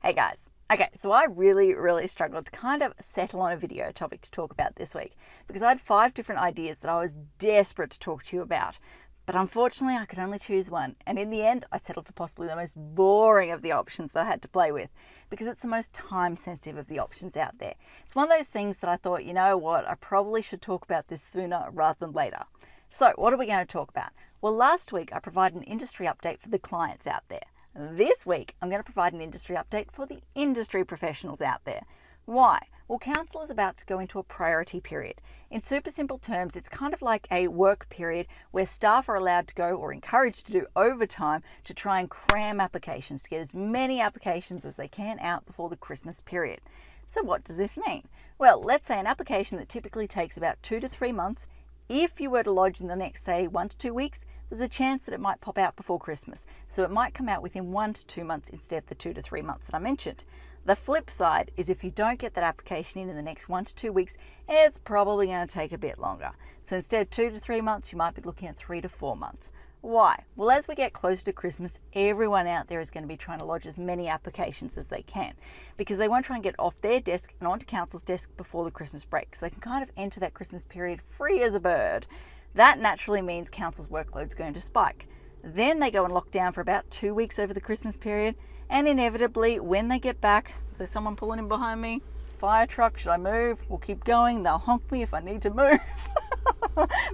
Hey guys. Okay, so I really struggled to kind of settle on a video topic to talk about this week because I had 5 different ideas that I was desperate to talk to you about. But unfortunately, I could only choose one. And in the end, I settled for possibly the most boring of the options that I had to play with because it's the most time sensitive of the options out there. It's one of those things that I thought, you know what, I probably should talk about this sooner rather than later. So what are we going to talk about? Well, last week I provided an industry update for the clients out there. This week, I'm going to provide an industry update for the industry professionals out there. Why? Well, council is about to go into a priority period. In super simple terms, it's kind of like a work period where staff are allowed to go or encouraged to do overtime to try and cram applications, to get as many applications as they can out before the Christmas period. So what does this mean? Well, let's say an application that typically takes about 2 to 3 months, if you were to lodge in the next, say, 1 to 2 weeks, there's a chance that it might pop out before Christmas. So it might come out within 1 to 2 months instead of the 2 to 3 months that I mentioned. The flip side is if you don't get that application in the next 1 to 2 weeks, it's probably going to take a bit longer. So instead of 2 to 3 months, you might be looking at 3 to 4 months. Why? Well, as we get closer to Christmas, everyone out there is going to be trying to lodge as many applications as they can because they want to try and get off their desk and onto council's desk before the Christmas break so they can kind of enter that Christmas period free as a bird. That naturally means council's workload is going to spike. Then they go and lock down for about 2 weeks over the Christmas period, and inevitably when they get back, so someone pulling in behind me, fire truck, should I move? We'll keep going, they'll honk me if I need to move.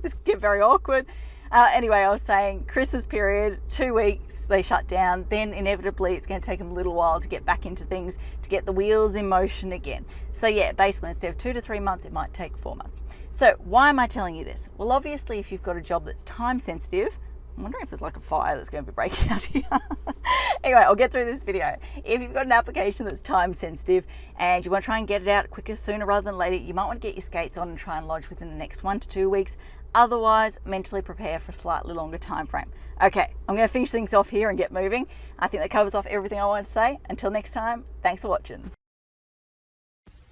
This could get very awkward. Anyway, I was saying Christmas period, 2 weeks, they shut down. Then inevitably it's going to take them a little while to get back into things, to get the wheels in motion again. So yeah, basically instead of 2 to 3 months, it might take 4 months. So why am I telling you this? Well, obviously if you've got a job that's time sensitive, I'm wondering if there's like a fire that's going to be breaking out here. Anyway, I'll get through this video. If you've got an application that's time sensitive and you want to try and get it out quicker, sooner rather than later, you might want to get your skates on and try and lodge within the next 1 to 2 weeks. Otherwise, mentally prepare for a slightly longer time frame. Okay, I'm going to finish things off here and get moving. I think that covers off everything I wanted to say. Until next time, thanks for watching.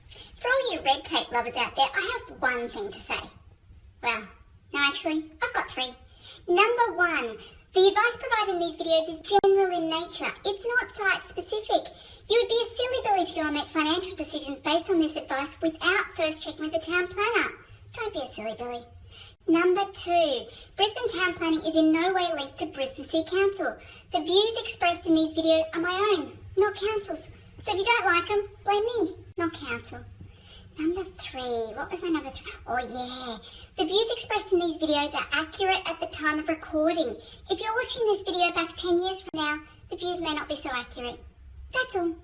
For all you red tape lovers out there, I have one thing to say. Well, no, actually, I've got 3. Number 1, the advice provided in these videos is general in nature. It's not site specific. You would be a silly Billy to go and make financial decisions based on this advice without first checking with the town planner. Don't be a silly Billy. Number 2, Brisbane town planning is in no way linked to Brisbane City Council. The views expressed in these videos are my own, not council's. So if you don't like them, blame me, not council. Number 3, what was my number 3? Oh yeah, the views expressed in these videos are accurate at the time of recording. If you're watching this video back 10 years from now, the views may not be so accurate. That's all.